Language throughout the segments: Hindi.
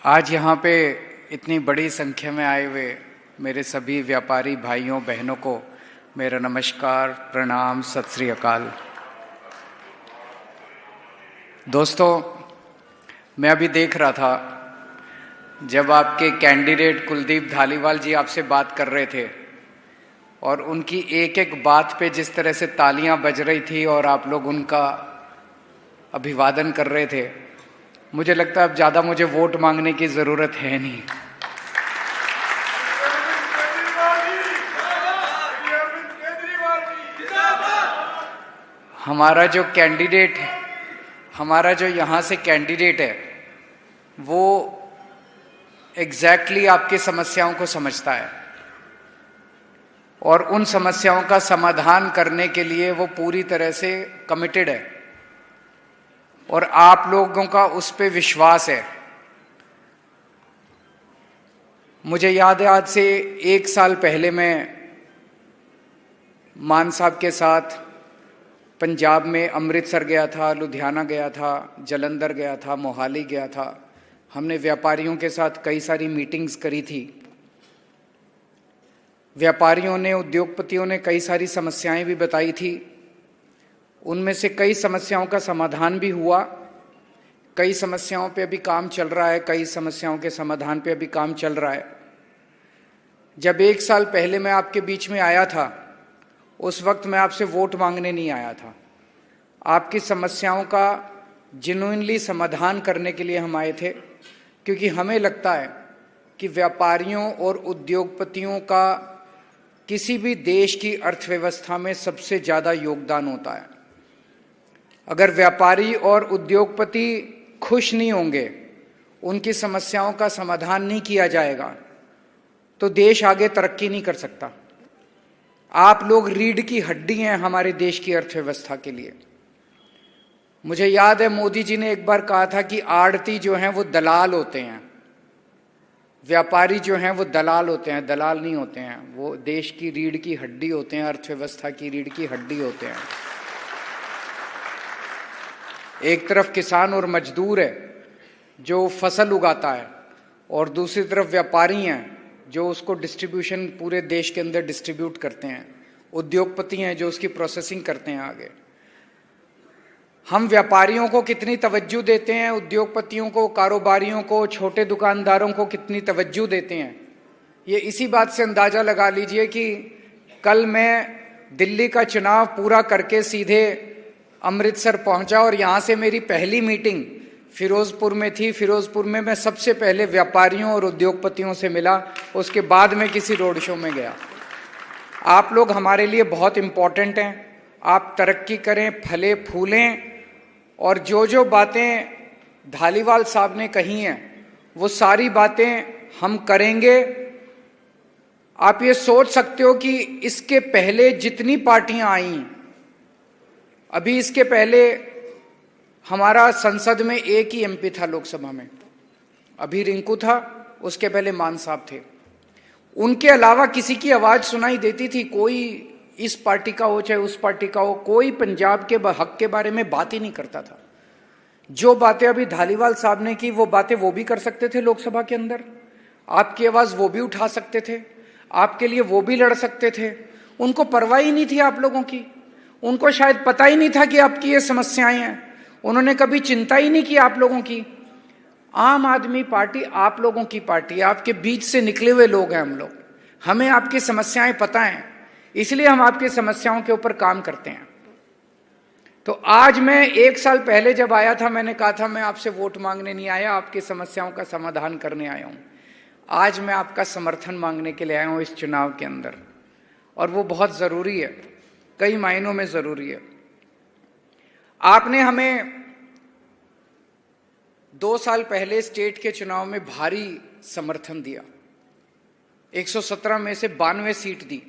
आज यहाँ पे इतनी बड़ी संख्या में आए हुए मेरे सभी व्यापारी भाइयों बहनों को मेरा नमस्कार, प्रणाम, सत श्री अकाल। दोस्तों, मैं अभी देख रहा था जब आपके कैंडिडेट कुलदीप धालीवाल जी आपसे बात कर रहे थे और उनकी एक एक बात पे जिस तरह से तालियां बज रही थी और आप लोग उनका अभिवादन कर रहे थे, मुझे लगता है अब ज़्यादा मुझे वोट मांगने की ज़रूरत है नहीं। हमारा जो कैंडिडेट है, हमारा जो यहाँ से कैंडिडेट है, वो एग्जैक्टली आपकी समस्याओं को समझता है और उन समस्याओं का समाधान करने के लिए वो पूरी तरह से कमिटेड है और आप लोगों का उस पे विश्वास है। मुझे याद है आज से 1 साल पहले मैं मान साहब के साथ पंजाब में अमृतसर गया था, लुधियाना गया था, जलंधर गया था, मोहाली गया था। हमने व्यापारियों के साथ कई सारी मीटिंग्स करी थी। व्यापारियों ने, उद्योगपतियों ने कई सारी समस्याएं भी बताई थी। उनमें से कई समस्याओं का समाधान भी हुआ, कई समस्याओं पे अभी काम चल रहा है, कई समस्याओं के समाधान पे अभी काम चल रहा है। जब 1 साल पहले मैं आपके बीच में आया था, उस वक्त मैं आपसे वोट मांगने नहीं आया था। आपकी समस्याओं का जेन्युइनली समाधान करने के लिए हम आए थे, क्योंकि हमें लगता है कि व्यापारियों और उद्योगपतियों का किसी भी देश की अर्थव्यवस्था में सबसे ज़्यादा योगदान होता है। अगर व्यापारी और उद्योगपति खुश नहीं होंगे, उनकी समस्याओं का समाधान नहीं किया जाएगा, तो देश आगे तरक्की नहीं कर सकता। आप लोग रीढ़ की हड्डी हैं हमारे देश की अर्थव्यवस्था के लिए। मुझे याद है मोदी जी ने एक बार कहा था कि आड़ती जो हैं वो दलाल होते हैं, व्यापारी जो हैं वो दलाल होते हैं, दलाल नहीं होते हैं। वो देश की रीढ़ की हड्डी होते हैं, अर्थव्यवस्था की रीढ़ की हड्डी होते हैं। एक तरफ किसान और मजदूर है जो फसल उगाता है, और दूसरी तरफ व्यापारी हैं जो उसको डिस्ट्रीब्यूशन पूरे देश के अंदर डिस्ट्रीब्यूट करते हैं। उद्योगपति हैं जो उसकी प्रोसेसिंग करते हैं आगे। हम व्यापारियों को कितनी तवज्जो देते हैं, उद्योगपतियों को, कारोबारियों को, छोटे दुकानदारों को कितनी तवज्जो देते हैं, ये इसी बात से अंदाज़ा लगा लीजिए कि कल मैं दिल्ली का चुनाव पूरा करके सीधे अमृतसर पहुंचा और यहाँ से मेरी पहली मीटिंग फिरोजपुर में थी। फिरोजपुर में मैं सबसे पहले व्यापारियों और उद्योगपतियों से मिला, उसके बाद मैं किसी रोड शो में गया। आप लोग हमारे लिए बहुत इम्पोर्टेंट हैं। आप तरक्की करें, फले फूलें, और जो जो बातें धालीवाल साहब ने कही हैं वो सारी बातें हम करेंगे। आप ये सोच सकते हो कि इसके पहले जितनी पार्टियां आईं, अभी इसके पहले हमारा संसद में एक ही एमपी था लोकसभा में, अभी रिंकू था, उसके पहले मान साहब थे। उनके अलावा किसी की आवाज सुनाई देती थी? कोई इस पार्टी का हो चाहे उस पार्टी का हो, कोई पंजाब के हक के बारे में बात ही नहीं करता था। जो बातें अभी धालीवाल साहब ने की, वो बातें वो भी कर सकते थे लोकसभा के अंदर। आपकी आवाज वो भी उठा सकते थे, आपके लिए वो भी लड़ सकते थे। उनको परवाह ही नहीं थी आप लोगों की। उनको शायद पता ही नहीं था कि आपकी ये समस्याएं हैं। उन्होंने कभी चिंता ही नहीं की आप लोगों की। आम आदमी पार्टी आप लोगों की पार्टी है, आपके बीच से निकले हुए लोग हैं हम लोग। हमें आपकी समस्याएं पता हैं, इसलिए हम आपकी समस्याओं के ऊपर काम करते हैं। तो आज मैं 1 साल पहले जब आया था, मैंने कहा था मैं आपसे वोट मांगने नहीं आया, आपकी समस्याओं का समाधान करने आया हूं। आज मैं आपका समर्थन मांगने के लिए आया हूं इस चुनाव के अंदर, और वो बहुत जरूरी है, कई मायनों में जरूरी है। आपने हमें 2 साल पहले स्टेट के चुनाव में भारी समर्थन दिया, 117 में से 92 सीट दी।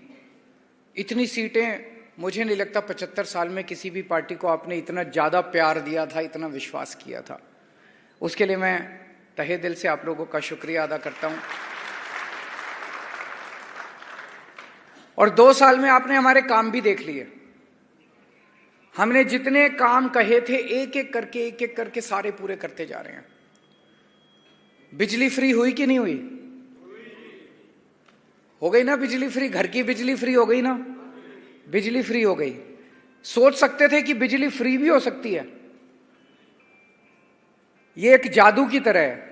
इतनी सीटें मुझे नहीं लगता 75 साल में किसी भी पार्टी को आपने इतना ज्यादा प्यार दिया था, इतना विश्वास किया था। उसके लिए मैं तहे दिल से आप लोगों का शुक्रिया अदा करता हूं। और 2 साल में आपने हमारे काम भी देख लिए। हमने जितने काम कहे थे एक एक करके सारे पूरे करते जा रहे हैं। बिजली फ्री हुई कि नहीं हुई? हो गई ना बिजली फ्री, घर की बिजली फ्री हो गई ना, बिजली फ्री हो गई। सोच सकते थे कि बिजली फ्री भी हो सकती है? ये एक जादू की तरह है।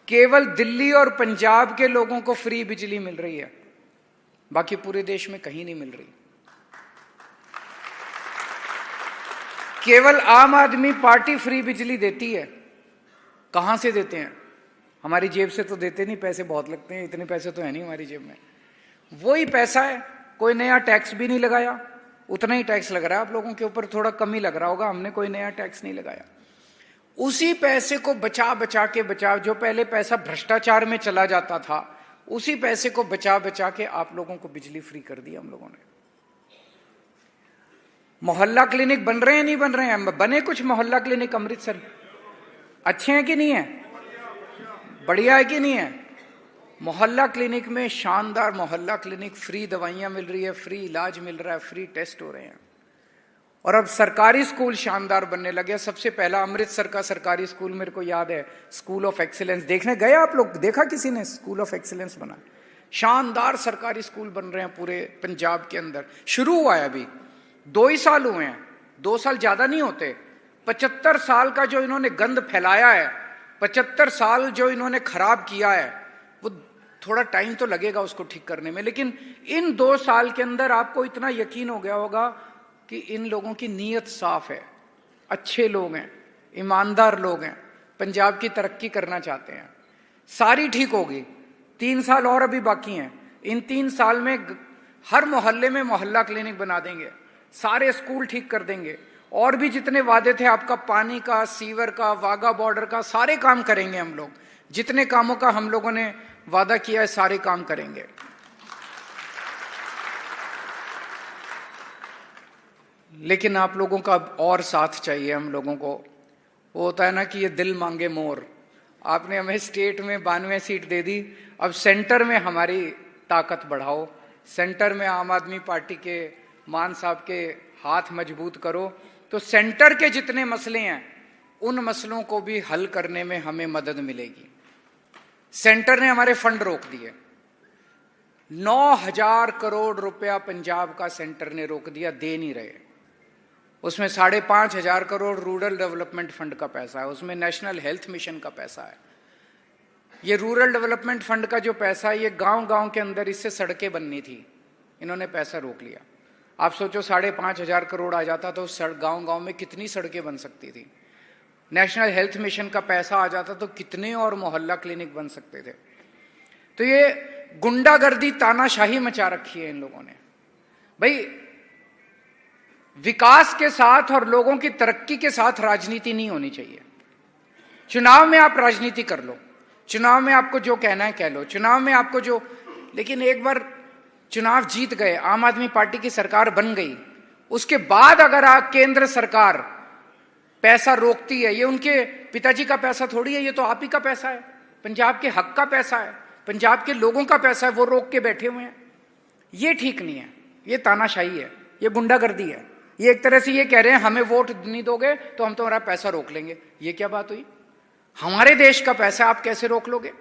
केवल दिल्ली और पंजाब के लोगों को फ्री बिजली मिल रही है, बाकी पूरे देश में कहीं नहीं मिल रही। केवल आम आदमी पार्टी फ्री बिजली देती है। कहां से देते हैं? हमारी जेब से तो देते नहीं, पैसे बहुत लगते हैं, इतने पैसे तो है नहीं हमारी जेब में। वही पैसा है, कोई नया टैक्स भी नहीं लगाया, उतना ही टैक्स लग रहा है आप लोगों के ऊपर, थोड़ा कम ही लग रहा होगा, हमने कोई नया टैक्स नहीं लगाया। उसी पैसे को बचा बचा के जो पहले पैसा भ्रष्टाचार में चला जाता था, उसी पैसे को बचा बचा के आप लोगों को बिजली फ्री कर दी हम लोगों ने। मोहल्ला क्लिनिक बन रहे हैं नहीं बन रहे हैं? बने कुछ मोहल्ला क्लिनिक अमृतसर, अच्छे हैं कि नहीं है? बढ़िया है कि नहीं है? मोहल्ला क्लिनिक में शानदार मोहल्ला क्लिनिक, फ्री दवाइयां मिल रही है, फ्री इलाज मिल रहा है, फ्री टेस्ट हो रहे हैं। और अब सरकारी स्कूल शानदार बनने लगे। सबसे पहला अमृतसर का सरकारी स्कूल मेरे को याद है, स्कूल ऑफ एक्सीलेंस। देखने गए आप लोग? देखा किसी ने? स्कूल ऑफ एक्सीलेंस बना, शानदार सरकारी स्कूल बन रहे हैं पूरे पंजाब के अंदर। शुरू हुआ है अभी, 2 ही साल हुए हैं, 2 साल ज्यादा नहीं होते। 75 साल का जो इन्होंने गंद फैलाया है, 75 साल जो इन्होंने खराब किया है, वो थोड़ा टाइम तो लगेगा उसको ठीक करने में, लेकिन इन 2 साल के अंदर आपको इतना यकीन हो गया होगा कि इन लोगों की नीयत साफ है, अच्छे लोग हैं, ईमानदार लोग हैं, पंजाब की तरक्की करना चाहते हैं। सारी ठीक होगी। 3 साल और अभी बाकी हैं। इन 3 साल में हर मोहल्ले में मोहल्ला क्लिनिक बना देंगे, सारे स्कूल ठीक कर देंगे, और भी जितने वादे थे आपका, पानी का, सीवर का, वाघा बॉर्डर का, सारे काम करेंगे हम लोग। जितने कामों का हम लोगों ने वादा किया है, सारे काम करेंगे। लेकिन आप लोगों का और साथ चाहिए हम लोगों को। वो होता है ना कि ये दिल मांगे मोर। आपने हमें स्टेट में 92 सीट दे दी, अब सेंटर में हमारी ताकत बढ़ाओ, सेंटर में आम आदमी पार्टी के मान साहब के हाथ मजबूत करो, तो सेंटर के जितने मसले हैं उन मसलों को भी हल करने में हमें मदद मिलेगी। सेंटर ने हमारे फंड रोक दिए, 9,000 करोड़ रुपया पंजाब का सेंटर ने रोक दिया, दे नहीं रहे। उसमें 5,500 करोड़ रूरल डेवलपमेंट फंड का पैसा है, उसमें नेशनल हेल्थ मिशन का पैसा है। ये रूरल डेवलपमेंट फंड का जो पैसा है, ये गांव गांव के अंदर इससे सड़कें बननी थी, इन्होंने पैसा रोक लिया। आप सोचो 5,500 करोड़ आ जाता तो गांव गांव में कितनी सड़कें बन सकती थी। नेशनल हेल्थ मिशन का पैसा आ जाता तो कितने और मोहल्ला क्लिनिक बन सकते थे। तो ये गुंडागर्दी, तानाशाही मचा रखी है इन लोगों ने। भाई, विकास के साथ और लोगों की तरक्की के साथ राजनीति नहीं होनी चाहिए। चुनाव में आप राजनीति कर लो, चुनाव में आपको जो कहना है कह लो, चुनाव में आपको जो, लेकिन एक बार चुनाव जीत गए, आम आदमी पार्टी की सरकार बन गई, उसके बाद अगर केंद्र सरकार पैसा रोकती है, ये उनके पिताजी का पैसा थोड़ी है, ये तो आप ही का पैसा है, पंजाब के हक का पैसा है, पंजाब के लोगों का पैसा है, वो रोक के बैठे हुए हैं। ये ठीक नहीं है, ये तानाशाही है, ये गुंडागर्दी है। ये एक तरह से ये कह रहे हैं हमें वोट नहीं दोगे तो हम तुम्हारा पैसा रोक लेंगे। ये क्या बात हुई? हमारे देश का पैसा आप कैसे रोक लोगे?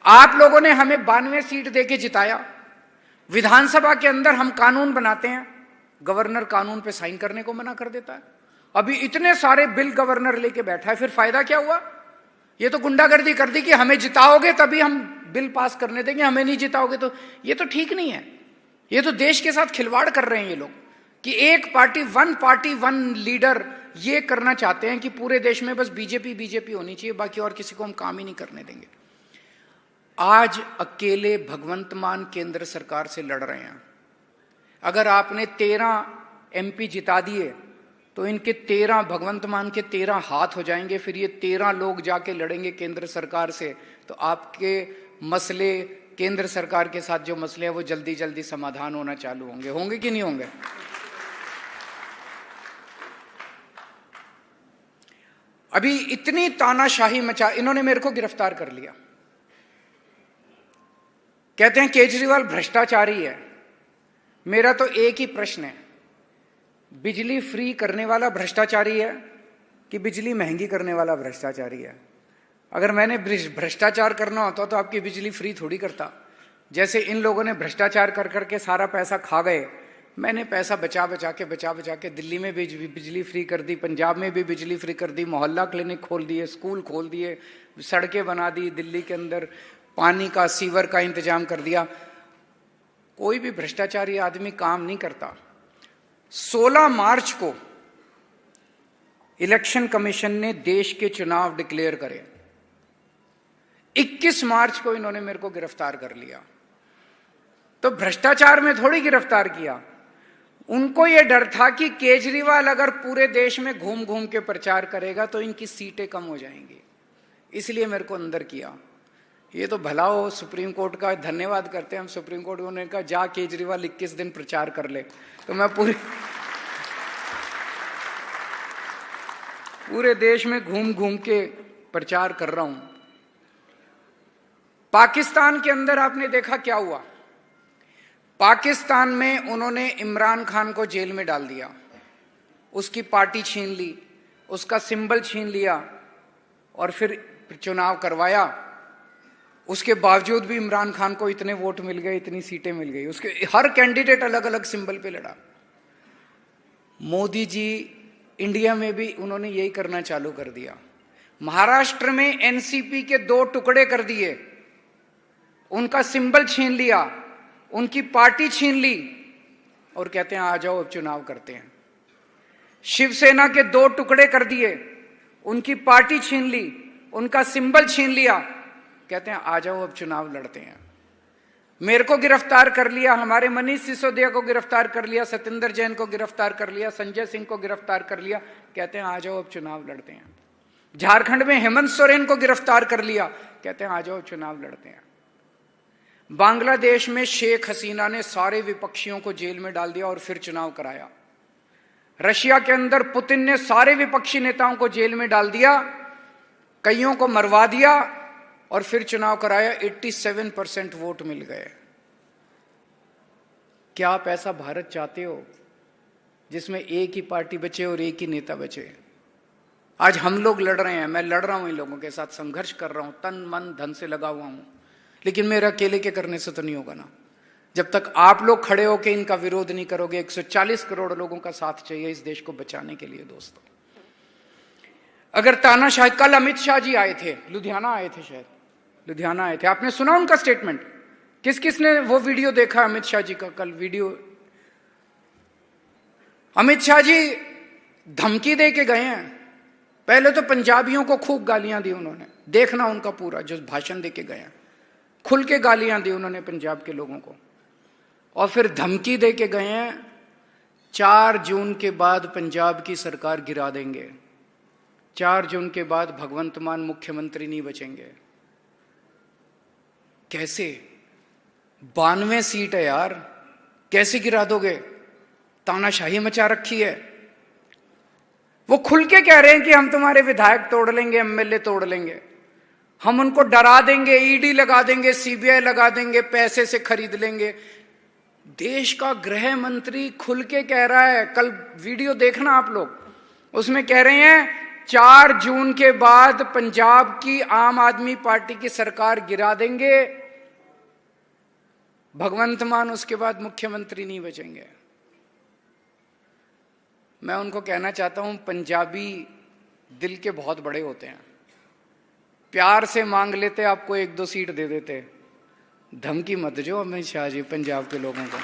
आप लोगों ने हमें 92 सीट देके जिताया। विधानसभा के अंदर हम कानून बनाते हैं, गवर्नर कानून पे साइन करने को मना कर देता है। अभी इतने सारे बिल गवर्नर लेके बैठा है, फिर फायदा क्या हुआ? ये तो गुंडागर्दी कर दी कि हमें जिताओगे तभी हम बिल पास करने देंगे, हमें नहीं जिताओगे तो। ये तो ठीक नहीं है। ये तो देश के साथ खिलवाड़ कर रहे हैं ये लोग कि एक पार्टी वन लीडर। ये करना चाहते हैं कि पूरे देश में बस बीजेपी होनी चाहिए, बाकी और किसी को हम काम ही नहीं करने देंगे। आज अकेले भगवंत मान केंद्र सरकार से लड़ रहे हैं। अगर आपने 13 MP जिता दिए तो इनके 13 भगवंत मान के 13 हाथ हो जाएंगे, फिर ये 13 लोग जाके लड़ेंगे केंद्र सरकार से, तो आपके मसले, केंद्र सरकार के साथ जो मसले हैं वो जल्दी जल्दी समाधान होना चालू होंगे कि नहीं होंगे? अभी इतनी तानाशाही मचा, इन्होंने मेरे को गिरफ्तार कर लिया, कहते हैं केजरीवाल भ्रष्टाचारी है। मेरा तो एक ही प्रश्न है, बिजली फ्री करने वाला भ्रष्टाचारी है कि बिजली महंगी करने वाला भ्रष्टाचारी है? अगर मैंने भ्रष्टाचार करना होता तो आपकी बिजली फ्री थोड़ी करता। जैसे इन लोगों ने भ्रष्टाचार कर करके सारा पैसा खा गए, मैंने पैसा बचा बचा के दिल्ली में भी बिजली फ्री कर दी, पंजाब में भी बिजली फ्री कर दी, मोहल्ला क्लिनिक खोल दिए, स्कूल खोल दिए, सड़कें बना दी, दिल्ली के अंदर पानी का सीवर का इंतजाम कर दिया। कोई भी भ्रष्टाचारी आदमी काम नहीं करता। 16 मार्च को इलेक्शन कमीशन ने देश के चुनाव डिक्लेयर करे, 21 मार्च को इन्होंने मेरे को गिरफ्तार कर लिया। तो भ्रष्टाचार में थोड़ी गिरफ्तार किया, उनको यह डर था कि केजरीवाल अगर पूरे देश में घूम घूम के प्रचार करेगा तो इनकी सीटें कम हो जाएंगी, इसलिए मेरे को अंदर किया। ये तो भला हो, सुप्रीम कोर्ट का धन्यवाद करते हैं हम। सुप्रीम कोर्ट ने कहा जा केजरीवाल 21 दिन प्रचार कर ले, तो मैं पूरे देश में घूम घूम के प्रचार कर रहा हूं। पाकिस्तान के अंदर आपने देखा क्या हुआ। पाकिस्तान में उन्होंने इमरान खान को जेल में डाल दिया, उसकी पार्टी छीन ली, उसका सिंबल छीन लिया और फिर चुनाव करवाया। उसके बावजूद भी इमरान खान को इतने वोट मिल गए, इतनी सीटें मिल गई, उसके हर कैंडिडेट अलग अलग सिंबल पे लड़ा। मोदी जी इंडिया में भी उन्होंने यही करना चालू कर दिया। महाराष्ट्र में एनसीपी के 2 टुकड़े कर दिए, उनका सिंबल छीन लिया, उनकी पार्टी छीन ली और कहते हैं आ जाओ अब चुनाव करते हैं। शिवसेना के 2 टुकड़े कर दिए, उनकी पार्टी छीन ली, उनका सिंबल छीन लिया, कहते हैं आ जाओ अब चुनाव लड़ते हैं। मेरे को गिरफ्तार कर लिया, हमारे मनीष सिसोदिया को गिरफ्तार कर लिया, सत्येंद्र जैन को गिरफ्तार कर लिया, संजय सिंह को गिरफ्तार कर लिया, कहते हैं आ जाओ अब चुनाव लड़ते हैं। झारखंड में हेमंत सोरेन को गिरफ्तार कर लिया, कहते हैं आ जाओ चुनाव लड़ते हैं। बांग्लादेश में शेख हसीना ने सारे विपक्षियों को जेल में डाल दिया और फिर चुनाव कराया। रशिया के अंदर पुतिन ने सारे विपक्षी नेताओं को जेल में डाल दिया, कईयों को मरवा दिया और फिर चुनाव कराया। 87% वोट मिल गए। क्या आप ऐसा भारत चाहते हो जिसमें एक ही पार्टी बचे और एक ही नेता बचे? आज हम लोग लड़ रहे हैं, मैं लड़ रहा हूं इन लोगों के साथ, संघर्ष कर रहा हूं, तन मन धन से लगा हुआ हूं, लेकिन मेरा अकेले के करने से तो नहीं होगा ना। जब तक आप लोग खड़े होकर इनका विरोध नहीं करोगे। 140 करोड़ लोगों का साथ चाहिए इस देश को बचाने के लिए। दोस्तों, अगर तानाशाही, कल अमित शाह जी आए थे, लुधियाना आए थे, शायद लुधियाना आए थे, आपने सुना उनका स्टेटमेंट? किस किसने वो वीडियो देखा अमित शाह जी का कल वीडियो? अमित शाह जी धमकी दे के गए हैं। पहले तो पंजाबियों को खूब गालियां दी उन्होंने, देखना उनका पूरा जो भाषण दे के गए हैं, खुल के गालियां दी उन्होंने पंजाब के लोगों को, और फिर धमकी दे के गए हैं 4 जून के बाद पंजाब की सरकार गिरा देंगे, 4 जून के बाद भगवंत मान मुख्यमंत्री नहीं बचेंगे। कैसे? 92 सीट है यार, कैसे गिरा दोगे? तानाशाही मचा रखी है। वो खुल के कह रहे हैं कि हम तुम्हारे विधायक तोड़ लेंगे, एमएलए तोड़ लेंगे, हम उनको डरा देंगे, ईडी लगा देंगे, सीबीआई लगा देंगे, पैसे से खरीद लेंगे। देश का गृह मंत्री खुल के कह रहा है, कल वीडियो देखना आप लोग, उसमें कह रहे हैं 4 जून के बाद पंजाब की आम आदमी पार्टी की सरकार गिरा देंगे, भगवंत मान उसके बाद मुख्यमंत्री नहीं बचेंगे। मैं उनको कहना चाहता हूं, पंजाबी दिल के बहुत बड़े होते हैं, प्यार से मांग लेते, आपको 1-2 सीट दे देते। धमकी मत जो अमित शाह जी पंजाब के लोगों को,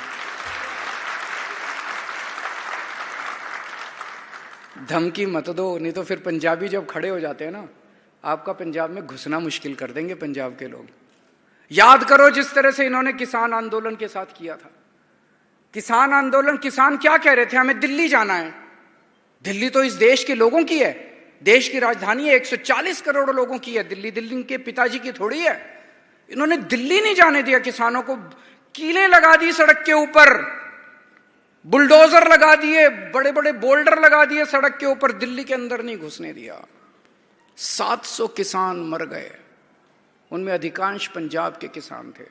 धमकी मत दो, नहीं तो फिर पंजाबी जब खड़े हो जाते हैं ना, आपका पंजाब में घुसना मुश्किल कर देंगे पंजाब के लोग। याद करो जिस तरह से इन्होंने किसान आंदोलन के साथ किया था। किसान आंदोलन, किसान क्या कह रहे थे? हमें दिल्ली जाना है। दिल्ली तो इस देश के लोगों की है, देश की राजधानी है, 140 करोड़ लोगों की है दिल्ली, दिल्ली इनके पिताजी की थोड़ी है। इन्होंने दिल्ली नहीं जाने दिया किसानों को, कीलें लगा दी सड़क के ऊपर, बुलडोजर लगा दिए, बड़े बड़े बोल्डर लगा दिए सड़क के ऊपर, दिल्ली के अंदर नहीं घुसने दिया। 700 किसान मर गए, उनमें अधिकांश पंजाब के किसान थे।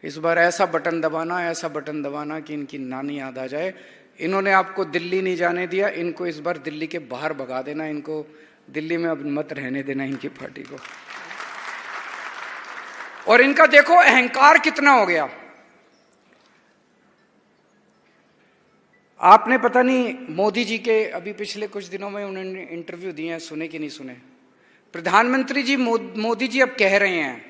इस बार ऐसा बटन दबाना, ऐसा बटन दबाना कि इनकी नानी याद आ जाए। इन्होंने आपको दिल्ली नहीं जाने दिया, इनको इस बार दिल्ली के बाहर भगा देना, इनको दिल्ली में अब मत रहने देना इनकी पार्टी को। और इनका देखो अहंकार कितना हो गया। आपने पता नहीं मोदी जी के अभी पिछले कुछ दिनों में उन्होंने इंटरव्यू दिए हैं, सुने कि नहीं सुने। प्रधानमंत्री जी मोदी जी अब कह रहे हैं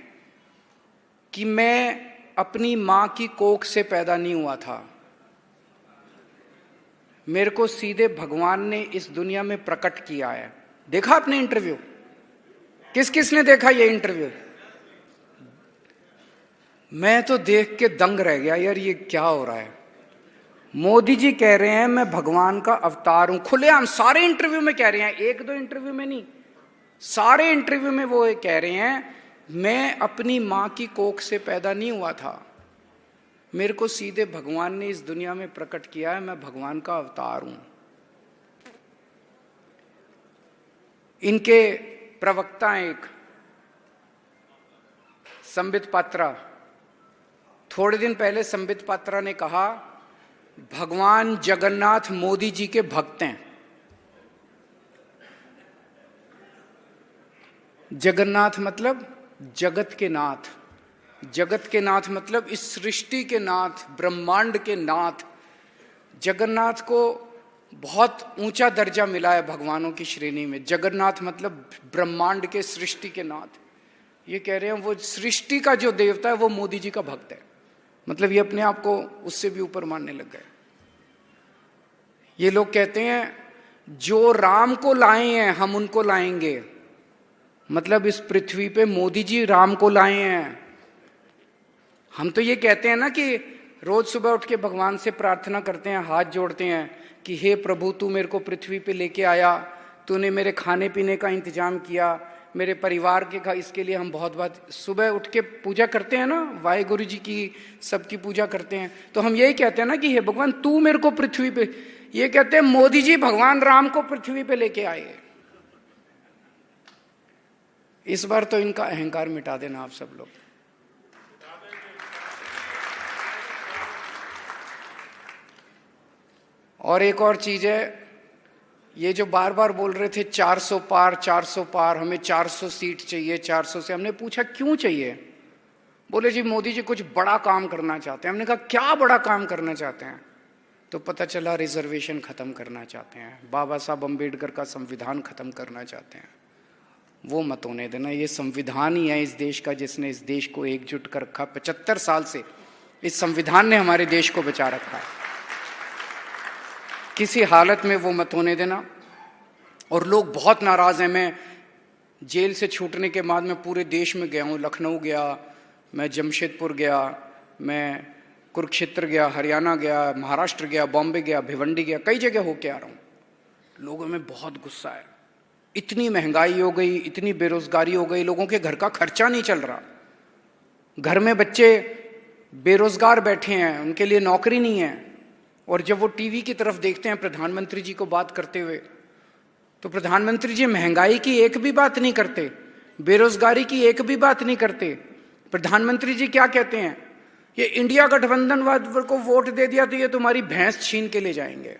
कि मैं अपनी मां की कोख से पैदा नहीं हुआ था, मेरे को सीधे भगवान ने इस दुनिया में प्रकट किया है। देखा आपने इंटरव्यू? किस किस ने देखा ये इंटरव्यू? मैं तो देख के दंग रह गया, यार ये क्या हो रहा है। मोदी जी कह रहे हैं मैं भगवान का अवतार हूं, खुलेआम सारे इंटरव्यू में कह रहे हैं, एक दो इंटरव्यू में नहीं, सारे इंटरव्यू में वो कह रहे हैं मैं अपनी मां की कोख से पैदा नहीं हुआ था, मेरे को सीधे भगवान ने इस दुनिया में प्रकट किया है, मैं भगवान का अवतार हूं। इनके प्रवक्ता एक संबित पात्रा, थोड़े दिन पहले संबित पात्रा ने कहा भगवान जगन्नाथ मोदी जी के भक्त हैं। जगन्नाथ मतलब जगत के नाथ, जगत के नाथ मतलब इस सृष्टि के नाथ, ब्रह्मांड के नाथ। जगन्नाथ को बहुत ऊंचा दर्जा मिला है भगवानों की श्रेणी में। जगन्नाथ मतलब ब्रह्मांड के, सृष्टि के नाथ। ये कह रहे हैं वो सृष्टि का जो देवता है वो मोदी जी का भक्त है। मतलब ये अपने आप को उससे भी ऊपर मानने लग गए। ये लोग कहते हैं जो राम को लाए हैं हम उनको लाएंगे, मतलब इस पृथ्वी पे मोदी जी राम को लाए हैं। हम तो ये कहते हैं ना कि रोज सुबह उठ के भगवान से प्रार्थना करते हैं, हाथ जोड़ते हैं कि हे प्रभु तू मेरे को पृथ्वी पे लेके आया, तूने मेरे खाने पीने का इंतजाम किया, मेरे परिवार के इसके लिए हम बहुत बात सुबह उठ के पूजा करते हैं ना, वाहेगुरु जी की सबकी पूजा करते हैं। तो हम यही कहते हैं ना कि हे भगवान तू मेरे को पृथ्वी पे, ये कहते हैं मोदी जी भगवान राम को पृथ्वी पे लेके आए। इस बार तो इनका अहंकार मिटा देना आप सब लोग। और एक और चीज है, ये जो बार बार बोल रहे थे 400 पार 400 पार, हमें 400 सीट चाहिए, 400 से। हमने पूछा क्यों चाहिए? बोले जी मोदी जी कुछ बड़ा काम करना चाहते हैं। हमने कहा क्या बड़ा काम करना चाहते हैं? तो पता चला रिजर्वेशन खत्म करना चाहते हैं, बाबा साहब अम्बेडकर का संविधान खत्म करना चाहते हैं। वो मत होने देना, ये संविधान ही है इस देश का जिसने इस देश को एकजुट कर रखा। 75 साल से इस संविधान ने हमारे देश को बचा रखा है, किसी हालत में वो मत होने देना। और लोग बहुत नाराज हैं। मैं जेल से छूटने के बाद में पूरे देश में गया हूँ, लखनऊ गया, मैं जमशेदपुर गया, मैं कुरुक्षेत्र गया, हरियाणा गया, महाराष्ट्र गया, बॉम्बे गया, भिवंडी गया, कई जगह होके आ रहा हूँ। लोगों में बहुत गुस्सा है, इतनी महंगाई हो गई, इतनी बेरोजगारी हो गई, लोगों के घर का खर्चा नहीं चल रहा, घर में बच्चे बेरोजगार बैठे हैं, उनके लिए नौकरी नहीं है। और जब वो टीवी की तरफ देखते हैं प्रधानमंत्री जी को बात करते हुए, तो प्रधानमंत्री जी महंगाई की एक भी बात नहीं करते, बेरोजगारी की एक भी बात नहीं करते। प्रधानमंत्री जी क्या कहते हैं? ये इंडिया गठबंधन को वोट दे दिया तो ये तुम्हारी भैंस छीन के ले जाएंगे,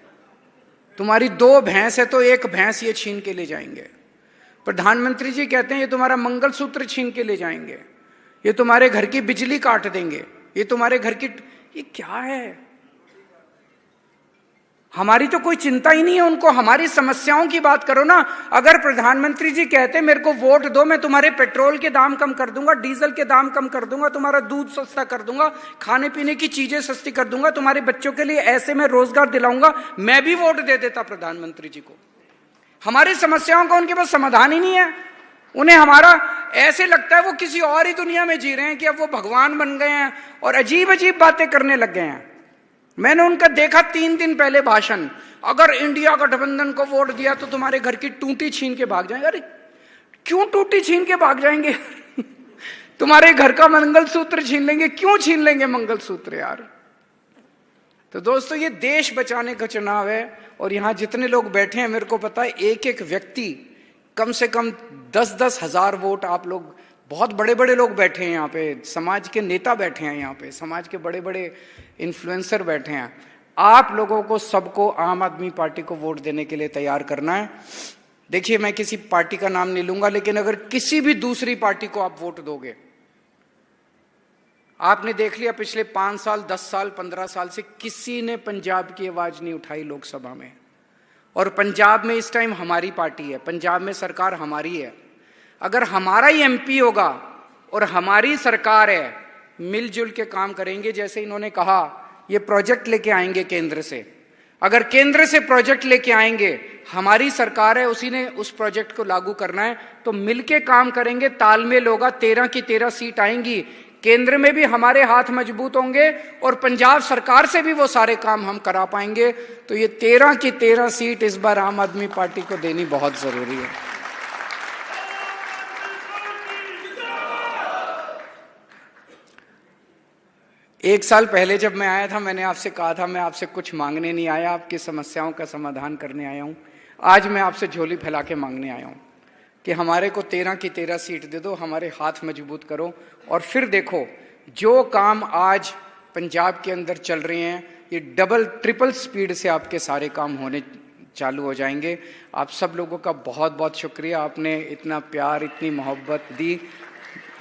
तुम्हारी 2 भैंस है तो 1 भैंस ये छीन के ले जाएंगे। प्रधानमंत्री जी कहते हैं ये तुम्हारा मंगलसूत्र छीन के ले जाएंगे, ये तुम्हारे घर की बिजली काट देंगे, ये तुम्हारे घर की, ये क्या है? हमारी तो कोई चिंता ही नहीं है उनको, हमारी समस्याओं की बात करो ना। अगर प्रधानमंत्री जी कहते मेरे को वोट दो, मैं तुम्हारे पेट्रोल के दाम कम कर दूंगा, डीजल के दाम कम कर दूंगा, तुम्हारा दूध सस्ता कर दूंगा, खाने पीने की चीजें सस्ती कर दूंगा, तुम्हारे बच्चों के लिए ऐसे मैं रोजगार दिलाऊंगा, मैं भी वोट दे देता प्रधानमंत्री जी को। हमारी समस्याओं का उनके पास समाधान ही नहीं है। उन्हें हमारा ऐसे लगता है वो किसी और ही दुनिया में जी रहे हैं कि अब वो भगवान बन गए हैं और अजीब अजीब बातें करने लग गए हैं। मैंने उनका देखा 3 दिन पहले भाषण, अगर इंडिया गठबंधन को वोट दिया तो तुम्हारे घर की टूटी छीन के भाग जाएंगे। अरे क्यों टूटी छीन के भाग जाएंगे? तुम्हारे घर का मंगलसूत्र छीन लेंगे। क्यों छीन लेंगे मंगलसूत्र यार? तो दोस्तों ये देश बचाने का चुनाव है और यहां जितने लोग बैठे हैं मेरे को पता है एक एक व्यक्ति कम से कम 10-10 हजार वोट, आप लोग बहुत बड़े बड़े लोग बैठे हैं यहाँ पे, समाज के नेता बैठे हैं यहाँ पे, समाज के बड़े बड़े इन्फ्लुएंसर बैठे हैं। आप लोगों को सबको आम आदमी पार्टी को वोट देने के लिए तैयार करना है। देखिए, मैं किसी पार्टी का नाम नहीं लूंगा, लेकिन अगर किसी भी दूसरी पार्टी को आप वोट दोगे, आपने देख लिया पिछले 5 साल, 10 साल, 15 साल से किसी ने पंजाब की आवाज नहीं उठाई लोकसभा में। और पंजाब में इस टाइम हमारी पार्टी है, पंजाब में सरकार हमारी है। अगर हमारा ही एमपी होगा और हमारी सरकार है, मिलजुल के काम करेंगे, जैसे इन्होंने कहा ये प्रोजेक्ट लेके आएंगे केंद्र से, अगर केंद्र से प्रोजेक्ट लेके आएंगे, हमारी सरकार है, उसी ने उस प्रोजेक्ट को लागू करना है, तो मिलके काम करेंगे, तालमेल होगा, 13 की 13 सीट आएंगी, केंद्र में भी हमारे हाथ मजबूत होंगे और पंजाब सरकार से भी वो सारे काम हम करा पाएंगे। तो ये 13 की 13 सीट इस बार आम आदमी पार्टी को देनी बहुत जरूरी है। एक साल पहले जब मैं आया था, मैंने आपसे कहा था मैं आपसे कुछ मांगने नहीं आया, आपकी समस्याओं का समाधान करने आया हूं। आज मैं आपसे झोली फैला के मांगने आया हूं कि हमारे को 13 की 13 सीट दे दो, हमारे हाथ मजबूत करो, और फिर देखो जो काम आज पंजाब के अंदर चल रहे हैं, ये डबल ट्रिपल स्पीड से आपके सारे काम होने चालू हो जाएंगे। आप सब लोगों का बहुत बहुत शुक्रिया, आपने इतना प्यार, इतनी मोहब्बत दी,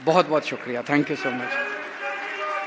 बहुत बहुत शुक्रिया। Thank you so much.